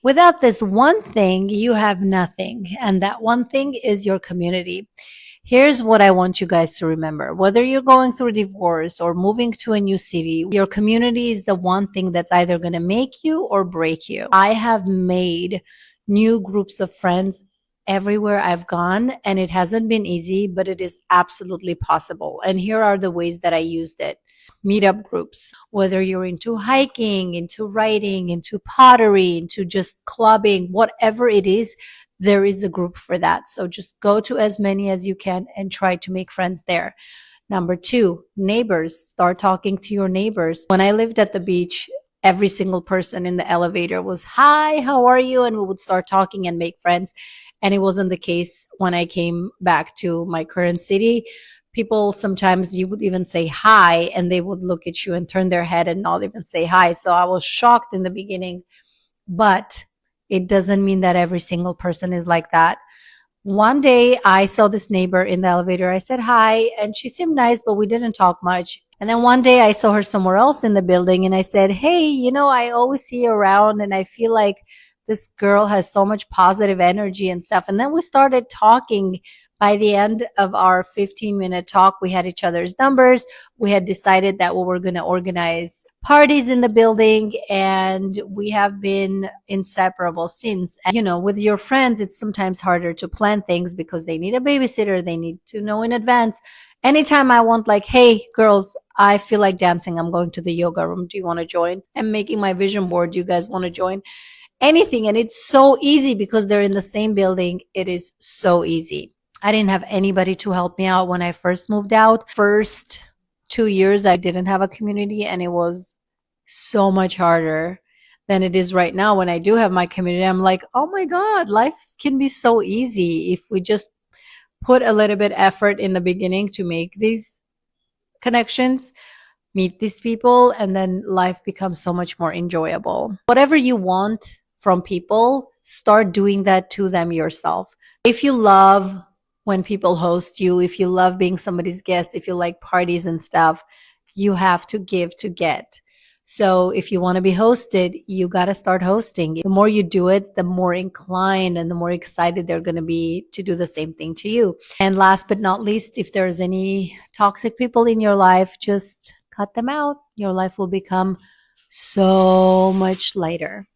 Without this one thing, you have nothing. And that one thing is your community. Here's what I want you guys to remember. Whether you're going through a divorce or moving to a new city, your community is the one thing that's either going to make you or break you. I have made new groups of friends everywhere I've gone, and it hasn't been easy, but it is absolutely possible. And here are the ways that I used it. Meetup groups, whether you're into hiking, into writing, into pottery, into just clubbing, whatever it is, there is a group for that. So just go to as many as you can and try to make friends there. Number two, neighbors. Start talking to your neighbors. When I lived at the beach, every single person in the elevator was, "Hi, how are you?" And we would start talking and make friends. And it wasn't the case when I came back to my current city. People sometimes you would even say hi and they would look at you and turn their head and not even say hi. So I was shocked in the beginning, but it doesn't mean that every single person is like that. One day I saw this neighbor in the elevator. I said hi, and she seemed nice, but we didn't talk much. And then one day I saw her somewhere else in the building, and I said, "Hey, I always see you around, and I feel like this girl has so much positive energy and stuff." And then we started talking. By the end of our 15-minute talk, we had each other's numbers. We had decided that we were going to organize parties in the building, and we have been inseparable since. And, with your friends, it's sometimes harder to plan things because they need a babysitter, they need to know in advance. Anytime I want, like, "Hey girls, I feel like dancing, I'm going to the yoga room, do you want to join? I'm making my vision board, do you guys want to join?" Anything. And it's so easy because they're in the same building. It is so easy. I didn't have anybody to help me out when I first moved out. First 2 years, I didn't have a community, and it was so much harder than it is right now. When I do have my community, I'm like, oh my God, life can be so easy if we just put a little bit effort in the beginning to make these connections, meet these people, and then life becomes so much more enjoyable. Whatever you want from people, start doing that to them yourself. If you love when people host you, if you love being somebody's guest, if you like parties and stuff, you have to give to get. So if you want to be hosted, you got to start hosting. The more you do it, the more inclined and the more excited they're going to be to do the same thing to you. And last but not least, if there's any toxic people in your life, just cut them out. Your life will become so much lighter.